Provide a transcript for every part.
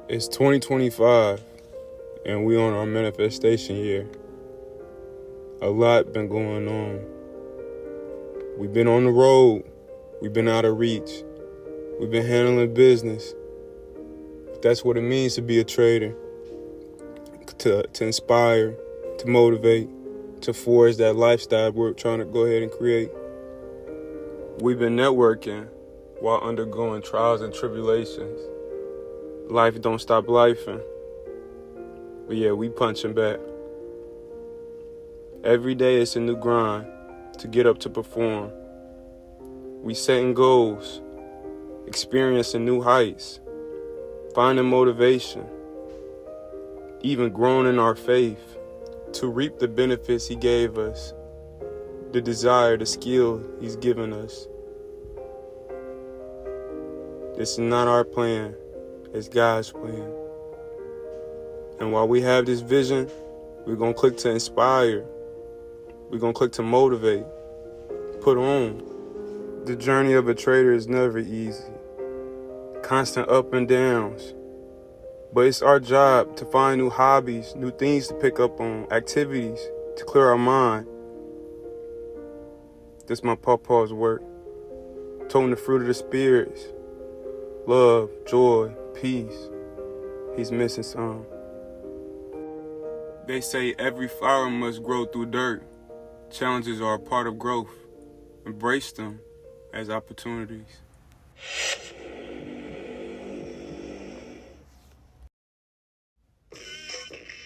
It's 2025, and we on our manifestation year. A lot been going on. We've been on the road. We've been out of reach. We've been handling business. But that's what it means to be a trader. To inspire, to motivate, to forge that lifestyle we're trying to go ahead and create. We've been networking while undergoing trials and tribulations. Life don't stop lifing. But yeah, we punching back. Every day it's a new grind to get up to perform. We setting goals, experiencing new heights, finding motivation, even growing in our faith to reap the benefits He gave us, the desire, the skill He's given us. This is not our plan. It's God's plan. And while we have this vision, we're going to click to inspire. We're going to click to motivate, put on. The journey of a trader is never easy. Constant up and downs. But it's our job to find new hobbies, new things to pick up on, activities to clear our mind. This is my pawpaw's work. Towing the fruit of the spirits. Love, joy, peace. He's missing some. They say every flower must grow through dirt. Challenges are a part of growth. Embrace them as opportunities.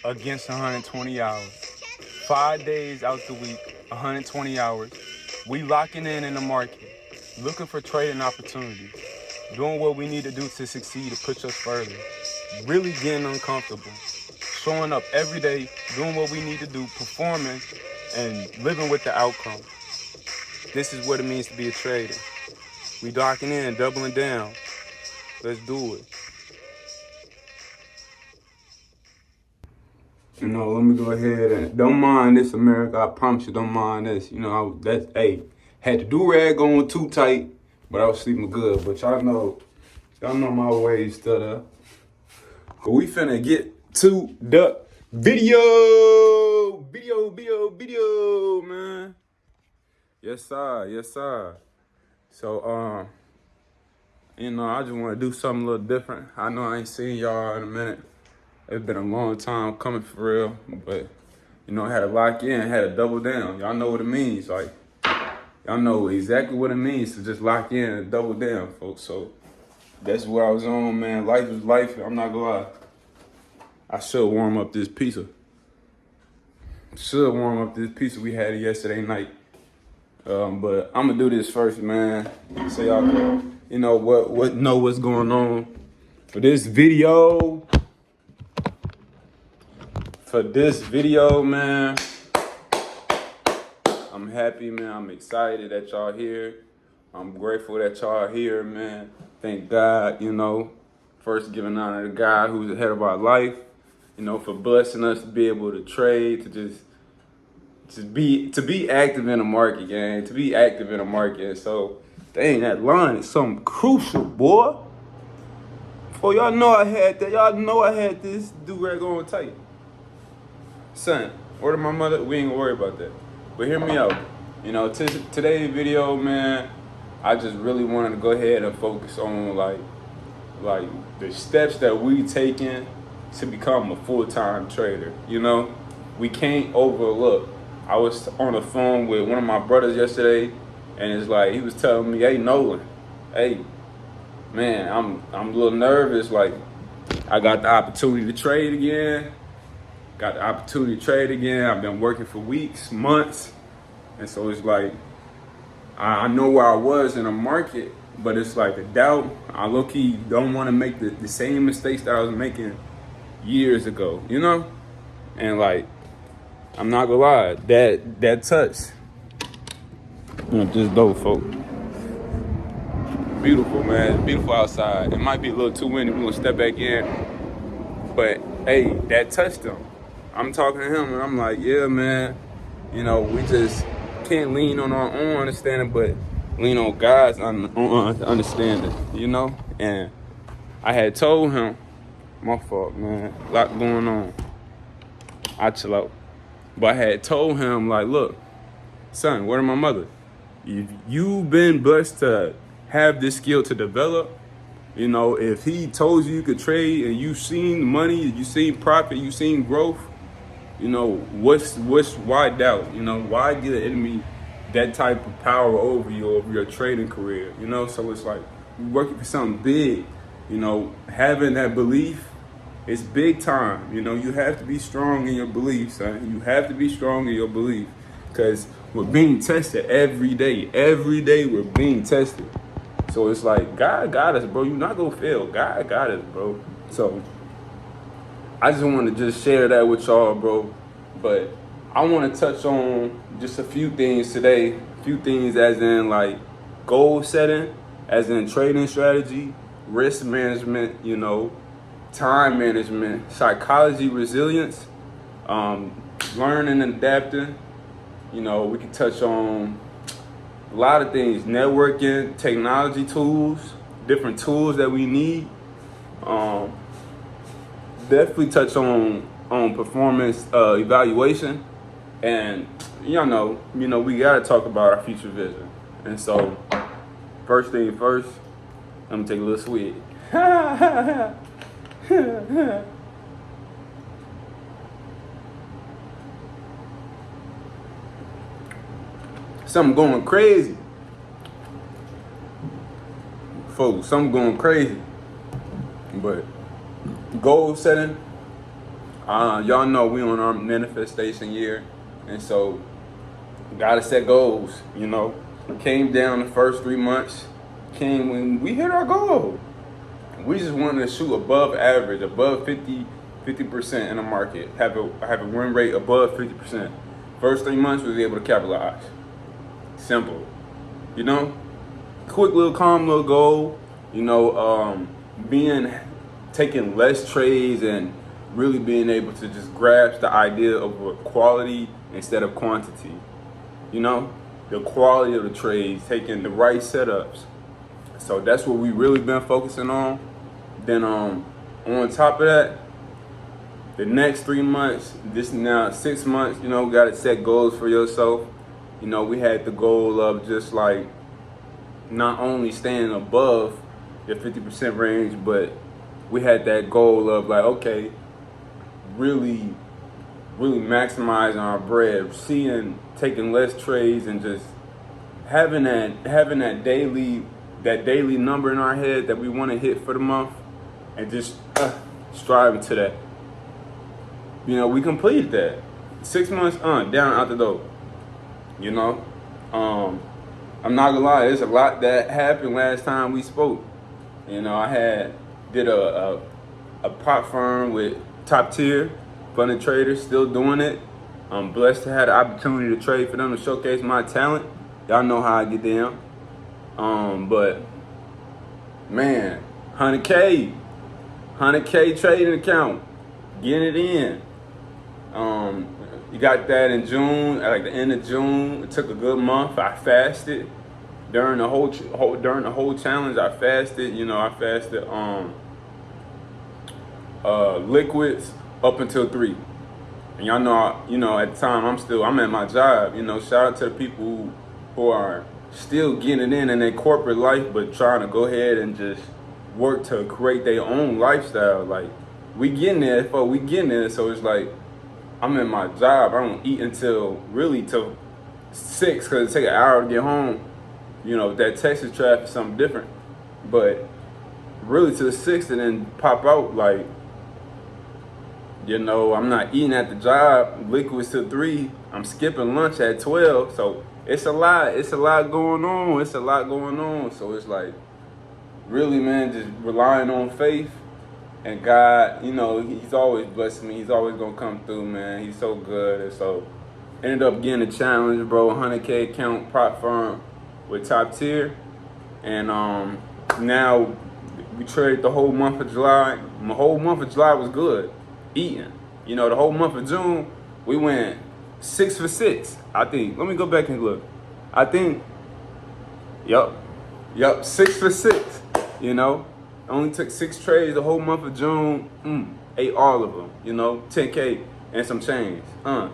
Against 120 hours. 5 days out the week, 120 hours. We locking in the market, looking for trading opportunities. Doing what we need to do to succeed, to push us further. Really getting uncomfortable. Showing up every day, doing what we need to do, performing, and living with the outcome. This is what it means to be a trader. We docking in, doubling down. Let's do it. Let me go ahead and don't mind this, America. I promise you, don't mind this. Had the do-rag on too tight, but I was sleeping good. But y'all know my ways stutter. But we finna get to the video, man. Yes, sir. So, I just want to do something a little different. I know I ain't seen y'all in a minute. It's been a long time coming for real, but, I had to lock in, had to double down. Y'all know what it means. Y'all know exactly what it means to just lock in and double down, folks. So that's what I was on, man. Life is life. I'm not gonna lie. I should warm up this pizza. We had yesterday night. But I'm gonna do this first, man. So y'all can, know what's going on for this video. Man. I'm happy, man. I'm excited that y'all here. I'm grateful that y'all here, man. Thank God, first giving honor to God who's ahead of our life, for blessing us to be able to trade, to be active in the market, gang. To be active in the market. So, dang, that line is something crucial, boy. For y'all know I had that. Y'all know I had this do-rag on tight. Son, word of my mother, we ain't gonna worry about that. But hear me out. Today's video, man, I just really wanted to go ahead and focus on like the steps that we taking to become a full-time trader. We can't overlook. I was on the phone with one of my brothers yesterday, and it's like he was telling me, "Hey, Nolan, hey, man, I'm a little nervous. Like, I got the opportunity to trade again. I've been working for weeks, months, and so it's like I know where I was in the market, but it's like a doubt. I low-key don't want to make the same mistakes that I was making years ago, And like, I'm not gonna lie, that touch, just dope, folks. Beautiful, man. It's beautiful outside. It might be a little too windy. We're gonna step back in, but hey, that touched him. I'm talking to him, and I'm like, yeah, man. We just can't lean on our own understanding, but lean on God's understanding, And I had told him My fault, man. A lot going on. I chill out. But I had told him, like, look, son, word of my mother, if you've been blessed to have this skill to develop, you know, if he told you could trade and you seen money, you seen profit, you seen growth, you know, why doubt? You know, why give the enemy that type of power over you, over your trading career? You know, so it's like you're working for something big. You know, having that belief is big time. You know, you have to be strong in your belief, son. You have to be strong in your belief, because we're being tested every day. Every day we're being tested. So it's like, God got us, bro. You're not gonna fail. God got us, bro. So I just want to just share that with y'all, bro. But I want to touch on just a few things today. A few things as in like goal setting, as in trading strategy, risk management, you know, time management, psychology, resilience, learning and adapting. You know, we can touch on a lot of things, networking, technology tools, different tools that we need. Definitely touch on performance evaluation, and you know, we gotta talk about our future vision. And so, first thing first, I'm gonna take a little swig. Something going crazy, folks. Something going crazy, but goal setting. Y'all know we on our manifestation year, and so gotta set goals. You know, came down the first 3 months, came when we hit our goal. We just wanted to shoot above average, above 50% in the market. Have a win rate above 50%. First 3 months we was able to capitalize. Simple, you know. Quick little calm little goal. You know, taking less trades and really being able to just grasp the idea of quality instead of quantity. You know, the quality of the trades, taking the right setups. So that's what we really been focusing on. Then on top of that, the next 3 months, this now 6 months, you know, gotta set goals for yourself. You know, we had the goal of just like not only staying above the 50% range, but we had that goal of like, okay, really maximizing our bread, taking less trades and just having that daily number in our head that we want to hit for the month, and just striving to that. You know, we completed that. 6 months down out the door. You know, I'm not gonna lie, there's a lot that happened last time we spoke. You know, I did a prop firm with top tier funded traders, still doing it. I'm blessed to have the opportunity to trade for them, to showcase my talent. Y'all know how I get down. But man, 100K trading account, getting it in. You got that in June, at like the end of June. It took a good month. I fasted during the whole challenge. I fasted. You know, I fasted liquids up until 3. And y'all know, at the time I'm at my job. You know, shout out to the people who are still getting it in their corporate life, but trying to go ahead and just work to create their own lifestyle. Like, we getting there, so it's like, I'm in my job. I don't eat until 6, because it take an hour to get home. You know, that Texas traffic is something different. But really to the 6 and then pop out, like, you know, I'm not eating at the job, liquids till 3. I'm skipping lunch at 12. So it's a lot going on. So it's like, really, man, just relying on faith. And God, you know, he's always blessing me. He's always going to come through, man. He's so good. And so ended up getting a challenge, bro. 100K account prop firm with top tier. And now we traded the whole month of July. My whole month of July was good. Eating. You know, the whole month of June, we went 6 for 6, I think. Let me go back and look. I think, yup, 6 for 6, you know. It only took 6 trades the whole month of June. Ate all of them, 10K and some change.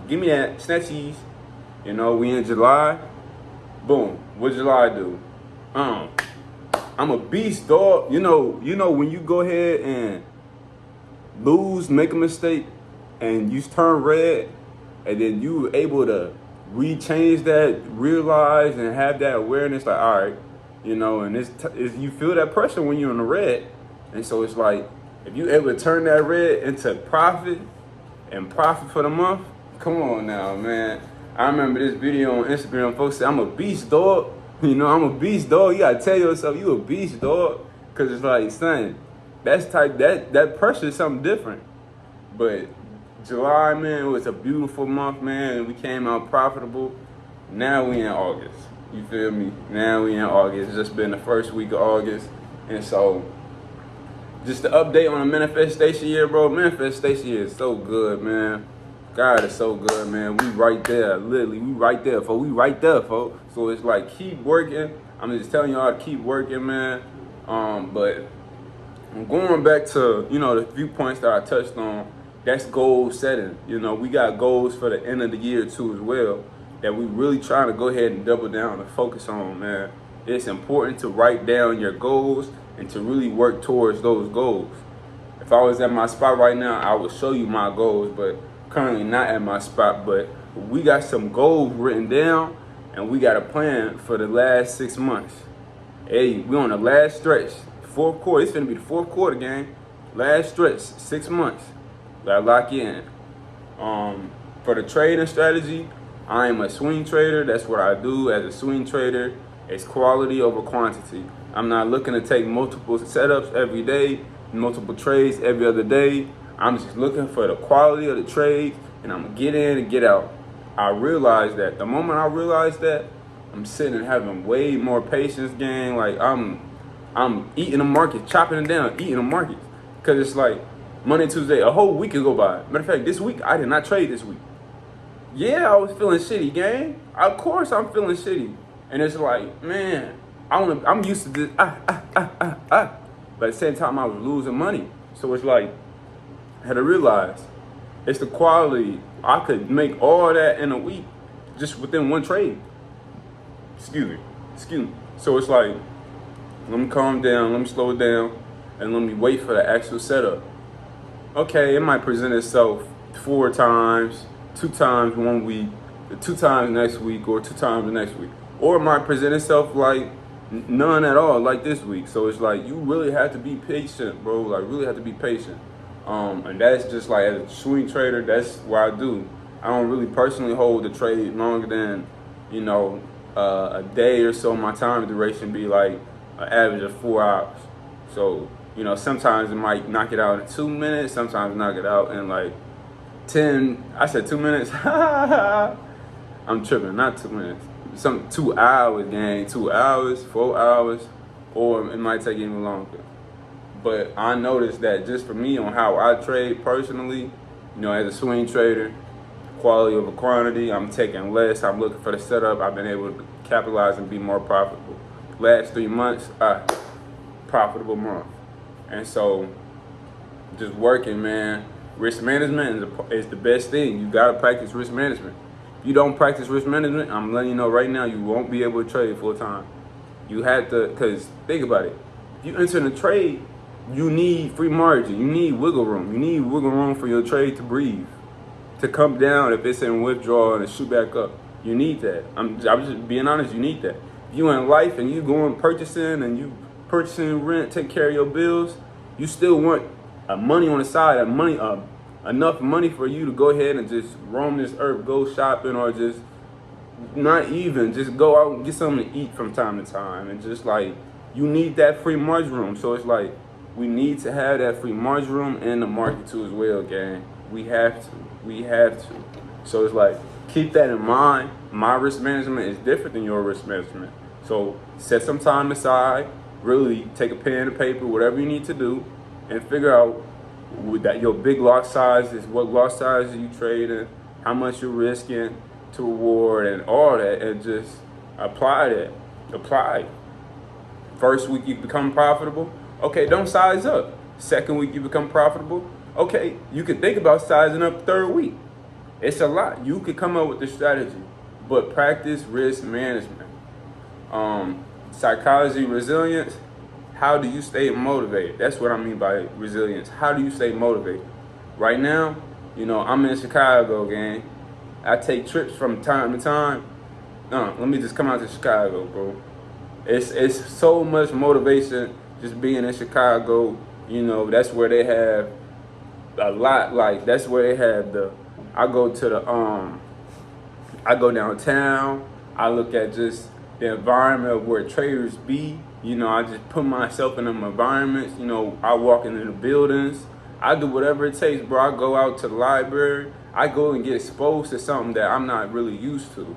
Give me that snatchies. We in July. Boom. What July do? I'm a beast, dog. When you go ahead and lose, make a mistake, and you turn red, and then you able to rechange that, realize, and have that awareness, like, all right, and you feel that pressure when you're in the red. And so it's like, if you able to turn that red into profit and profit for the month, come on now, man. I remember this video on Instagram, folks said, I'm a beast, dog. I'm a beast, dog. You gotta tell yourself you a beast, dog. Cause it's like, son, that pressure is something different. But July, man, was a beautiful month, man, and we came out profitable. Now we in August. You feel me? Now we in August. It's just been the first week of August. And so, just to update on the manifestation year, bro. Manifestation year is so good, man. God is so good, man. We right there. Literally, we right there, folks. We right there, folks. So it's like, keep working. I'm just telling y'all to keep working, man. But I'm going back to, the few points that I touched on. That's goal setting. We got goals for the end of the year, too, as well, that we really trying to go ahead and double down and focus on, man. It's important to write down your goals and to really work towards those goals. If I was at my spot right now, I would show you my goals, but currently not at my spot. But we got some goals written down, and we got a plan for the last 6 months. Hey, we on the last stretch, fourth quarter. It's gonna be the fourth quarter, gang. Last stretch, 6 months. Gotta lock in. For the trading strategy, I am a swing trader. That's what I do as a swing trader. It's quality over quantity. I'm not looking to take multiple setups every day, multiple trades every other day. I'm just looking for the quality of the trades, and I'm gonna get in and get out. I realized that. The moment I realized that, I'm sitting and having way more patience, gang. Like, I'm eating the market, chopping it down, eating the market. Cause it's like Monday, Tuesday, a whole week could go by. Matter of fact, this week, I did not trade this week. Yeah, I was feeling shitty, gang. Of course I'm feeling shitty. And it's like, man, I'm used to this, But at the same time, I was losing money. So it's like, I had to realize, it's the quality. I could make all that in a week just within one trade. Excuse me. So it's like, let me calm down, let me slow it down, and let me wait for the actual setup. Okay, it might present itself 4 times, 2 times 1 week, 2 times next week, or 2 times the next week. Or it might present itself like none at all, like this week. So it's like, you really have to be patient, bro. Like, really have to be patient. And that's just like, as a swing trader, that's what I do. I don't really personally hold the trade longer than, a day or so. My time duration be like an average of 4 hours. So, sometimes it might knock it out in 2 minutes, sometimes knock it out in like 10, I said 2 minutes. I'm tripping, not 2 minutes. 2 hours, gang, 2 hours, 4 hours, or it might take even longer. But I noticed that just for me, on how I trade personally, as a swing trader, quality over quantity, I'm taking less, I'm looking for the setup, I've been able to capitalize and be more profitable. Last 3 months, profitable month. And so, just working, man. Risk management is the best thing. You gotta practice risk management. If you don't practice risk management, I'm letting you know right now, you won't be able to trade full time. You have to, because think about it. If you enter in a trade, you need free margin. You need wiggle room. You need wiggle room for your trade to breathe, to come down if it's in withdrawal and shoot back up. You need that. I'm just being honest, you need that. If you in life and you going purchasing and you purchasing rent, take care of your bills, you still want money on the side, enough money for you to go ahead and just roam this earth, go shopping, or just not even, just go out and get something to eat from time to time. And just like, you need that free margin room. So it's like, we need to have that free margin room in the market too as well, gang. We have to. So it's like, keep that in mind. My risk management is different than your risk management. So set some time aside, really take a pen and paper, whatever you need to do, and figure out that your big lot size is, what lot size are you trading, how much you're risking to reward, and all that, and just apply that. Apply. First week you become profitable, Okay, don't size up. Second week you become profitable. Okay, you can think about sizing up third week. It's a lot. You could come up with the strategy, but practice risk management. Psychology, resilience. How do you stay motivated? That's what I mean by resilience. How do you stay motivated? Right now, I'm in Chicago, gang. I take trips from time to time. Let me just come out to Chicago, bro. It's so much motivation just being in Chicago. That's where they have a lot. Like that's where they have the. I go to the I go downtown. I look at just the environment of where traders be. I just put myself in them environments. I walk into the buildings. I do whatever it takes, bro. I go out to the library. I go and get exposed to something that I'm not really used to.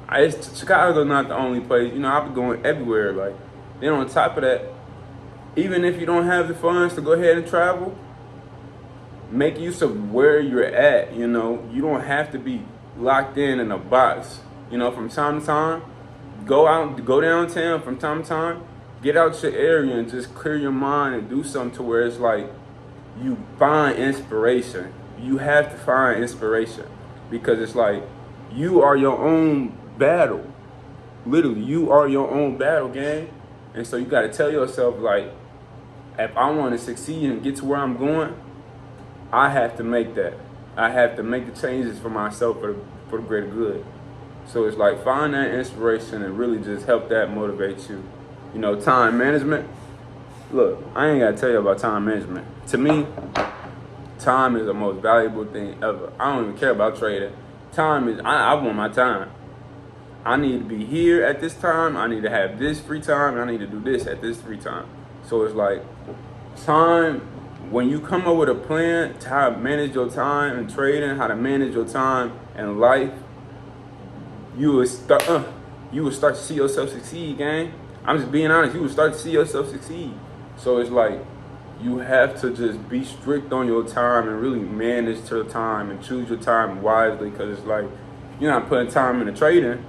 Chicago's not the only place. I've been going everywhere. Like, then on top of that, even if you don't have the funds to go ahead and travel, make use of where you're at. You don't have to be locked in a box. From time to time, go downtown from time to time, get out your area and just clear your mind and do something to where it's like you find inspiration. You have to find inspiration because it's like you are your own battle. Literally, you are your own battle, gang. And so you got to tell yourself, like, if I want to succeed and get to where I'm going, I have to make that. I have to make the changes for myself for the greater good. So it's like find that inspiration and really just help that motivate you. Time management. Look, I ain't got to tell you about time management. To me, time is the most valuable thing ever. I don't even care about trading. Time is, I want my time. I need to be here at this time. I need to have this free time. And I need to do this at this free time. So it's like time, when you come up with a plan to how to manage your time in trading, how to manage your time in life, you will start to see yourself succeed, gang. I'm just being honest. You will start to see yourself succeed. So it's like you have to just be strict on your time and really manage your time and choose your time wisely because it's like you're not putting time into trading,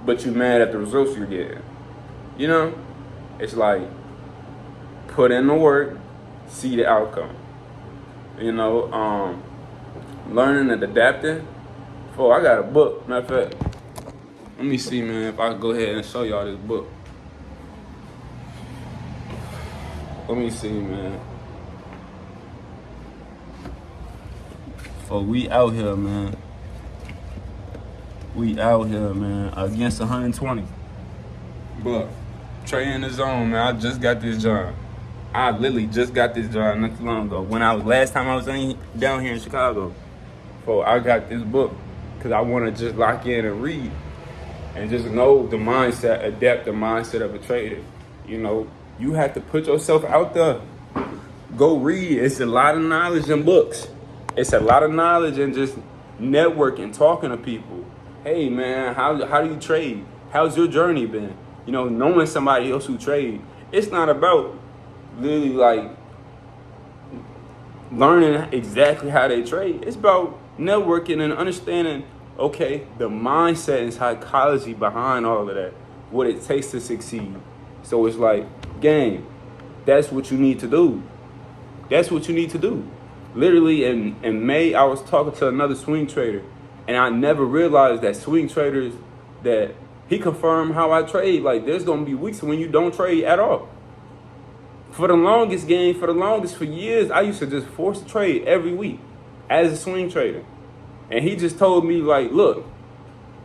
but you're mad at the results you're getting. It's like put in the work, see the outcome. Learning and adapting. I got a book. Matter of fact, let me see, man, if I can go ahead and show y'all this book. Let me see, man. We out here, man. We out here, man, against 120. But trading the zone, man. I just got this job. I literally just got this job not too long ago. Last time I was down here in Chicago. I got this book because I want to just lock in and read and just know the mindset, adapt the mindset of a trader. You have to put yourself out there. Go read. It's a lot of knowledge in books. It's a lot of knowledge in just networking, talking to people. Hey, man, how do you trade? How's your journey been? Knowing somebody else who trade. It's not about really like learning exactly how they trade. It's about networking and understanding, okay, the mindset and psychology behind all of that, what it takes to succeed. So it's like, gang, that's what you need to do. That's what you need to do. Literally in May, I was talking to another swing trader, and I never realized that swing traders, that he confirmed how I trade. Like, there's going to be weeks when you don't trade at all. For years, I used to just force trade every week as a swing trader. And he just told me, like, look,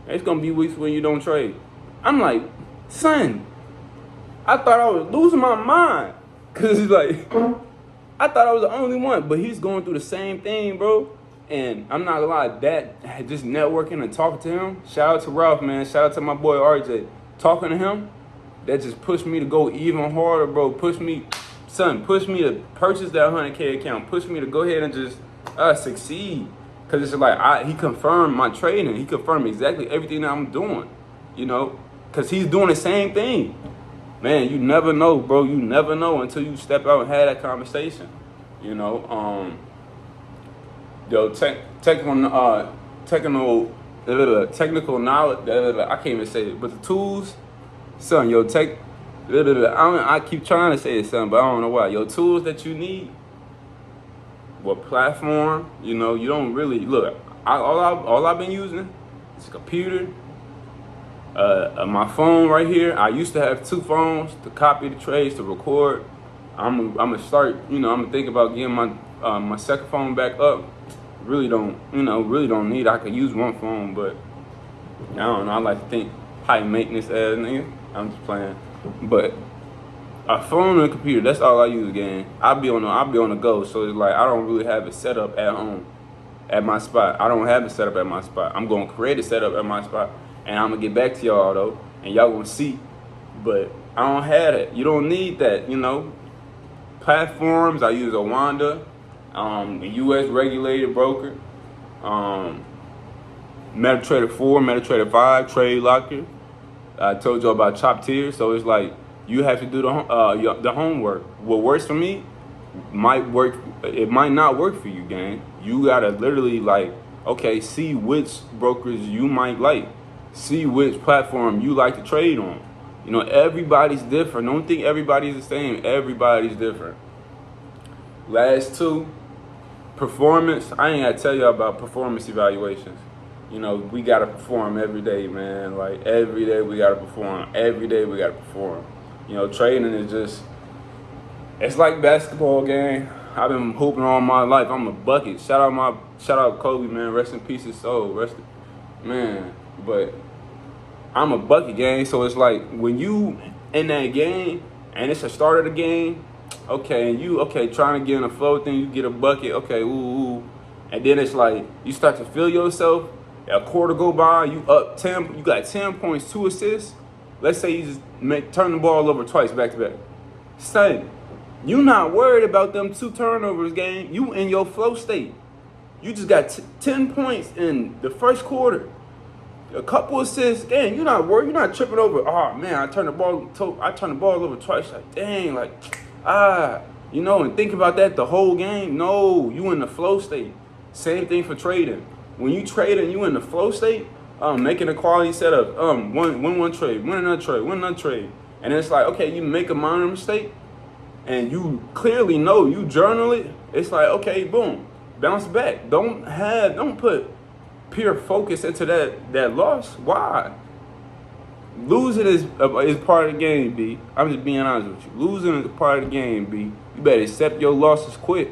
there's going to be weeks when you don't trade. I'm like, son, I thought I was losing my mind. Because it's like, I thought I was the only one. But he's going through the same thing, bro. And I'm not going to lie, that just networking and talking to him, shout out to Ralph, man. Shout out to my boy RJ. Talking to him, that just pushed me to go even harder, bro. Push me to purchase that 100K account. Push me to go ahead and just succeed. Because it's like, he confirmed my trading. He confirmed exactly everything that I'm doing, because he's doing the same thing. Man, you never know, bro. You never know until you step out and have that conversation. Technical knowledge. I can't even say it, but the tools, son. I keep trying to say something, but I don't know why. Your tools that you need, what platform, you know, you don't really look. All I've been using is a computer, my phone right here. I used to have two phones to copy the trades, to record. I'm gonna start, you know, I'm gonna think about getting my second phone back up. Really don't need. I could use one phone, but I don't know. I like to think high maintenance as nigga. I'm just playing, but a phone and a computer. That's all I use, gang. I'll be on the go. So it's like I don't really have it set up at home, at my spot. I don't have it set up at my spot. I'm gonna create a setup at my spot, and I'm gonna get back to y'all though, and y'all gonna see. But I don't have it. You don't need that, you know. Platforms. I use a Wanda, a U.S. regulated broker. MetaTrader 4, MetaTrader 5, Trade Locker. I told you about Chop Tier, so it's like you have to do the homework. What works for me might work. It might not work for you, gang. You gotta literally like, okay, see which brokers you might like, see which platform you like to trade on. You know, everybody's different. Don't think everybody's the same. Everybody's different. Last two, performance. I ain't gotta tell you about performance evaluations. You know, we gotta perform every day, man. Like every day we gotta perform. Every day we gotta perform. You know, trading is just, it's like basketball game. I've been hooping all my life. I'm a bucket. Shout out Kobe, man. Rest in peace his soul. Man. But I'm a bucket gang, so it's like when you in that game and it's the start of the game, okay, and you trying to get in a flow thing, you get a bucket, okay, ooh, and then it's like you start to feel yourself. A quarter go by, you up 10, you got 10 points, 2 assists. Let's say you just turn the ball over twice back to back. Son, you not worried about them 2 turnovers, game. You in your flow state. You just got 10 points in the first quarter. A couple assists, dang, you're not worried, you're not tripping over. Oh man, I turned the ball over twice. Like, dang, like, you know, and think about that the whole game. No, you in the flow state. Same thing for trading. When you trading, you in the flow state, making a quality setup, win one trade, win another trade. And it's like, okay, you make a minor mistake and you clearly know, you journal it. It's like, okay, boom, bounce back. Don't put pure focus into that loss. Why? Losing is part of the game, B. I'm just being honest with you. Losing is part of the game, B. You better accept your losses quick.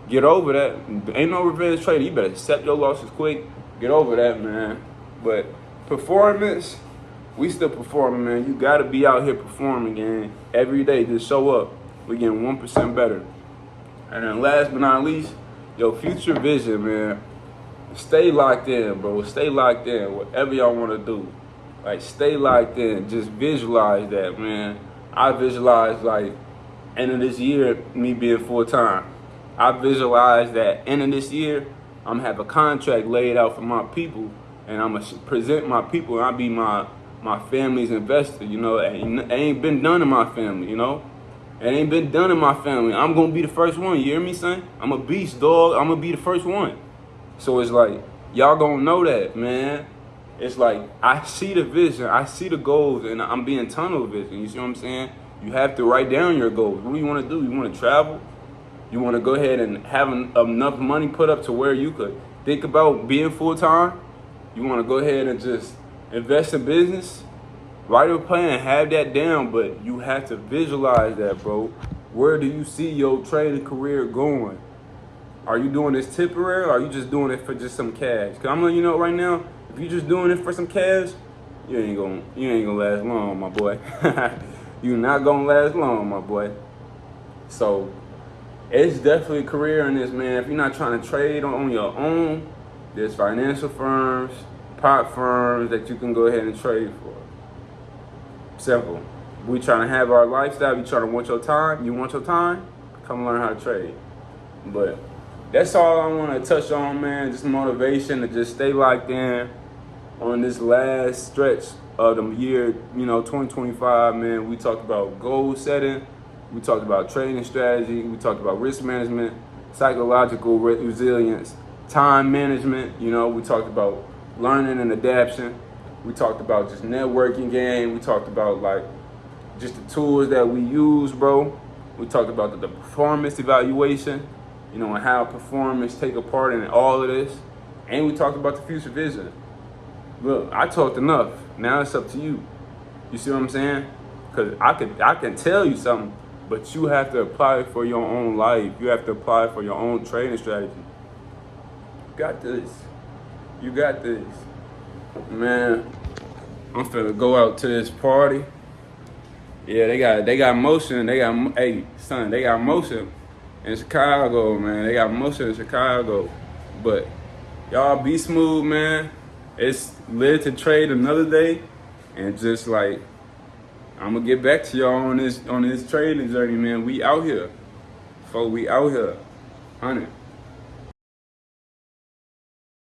Get over that. Ain't no revenge trading. You better accept your losses quick. Get over that, man. But performance, we still performing, man. You gotta be out here performing, gang. Every day, just show up. We getting 1% better. And then last but not least, your future vision, man. Stay locked in, bro. Stay locked in. Whatever y'all want to do, like, stay locked in. Just visualize that, man. I visualize, like, end of this year, me being full time. I visualize that end of this year, I'm gonna have a contract laid out for my people, and I'm gonna present my people, and I'll be my family's investor. You know, it ain't been done in my family. You know, it ain't been done in my family. I'm gonna be the first one. You hear me, son? I'm a beast, dog. I'm gonna be the first one. So it's like, y'all gonna know that, man. It's like, I see the vision, I see the goals, and I'm being tunnel vision. You see what I'm saying? You have to write down your goals. What do you want to do? You want to travel? You want to go ahead and have enough money put up to where you could think about being full-time? You want to go ahead and just invest in business? Write a plan, have that down, but you have to visualize that, bro. Where do you see your trading career going? Are you doing this temporary, or are you just doing it for just some cash? Cause I'm letting you know right now, if you're just doing it for some cash, you ain't gonna last long, my boy. You're not gonna last long, my boy. So it's definitely a career in this, man. If you're not trying to trade on your own, there's financial firms, pot firms that you can go ahead and trade for. Simple. We trying to have our lifestyle. You trying to want your time. You want your time? Come learn how to trade. But that's all I want to touch on, man. Just motivation to just stay locked in on this last stretch of the year, 2025, man. We talked about goal setting. We talked about trading strategy. We talked about risk management, psychological resilience, time management. We talked about learning and adaptation. We talked about just networking game. We talked about just the tools that we use, bro. We talked about the performance evaluation, you know, and how performance take a part in all of this. And we talked about the future vision. Look, I talked enough. Now it's up to you. You see what I'm saying? Because I can tell you something, but you have to apply it for your own life. You have to apply it for your own trading strategy. You got this. You got this. Man, I'm finna go out to this party. Yeah, they got motion. They got, hey, son, they got motion in Chicago, man. They got motion in Chicago. But y'all be smooth, man. It's live to trade another day. And just like, I'm gonna get back to y'all on this trading journey, man. We out here. Folks, we out here. 100.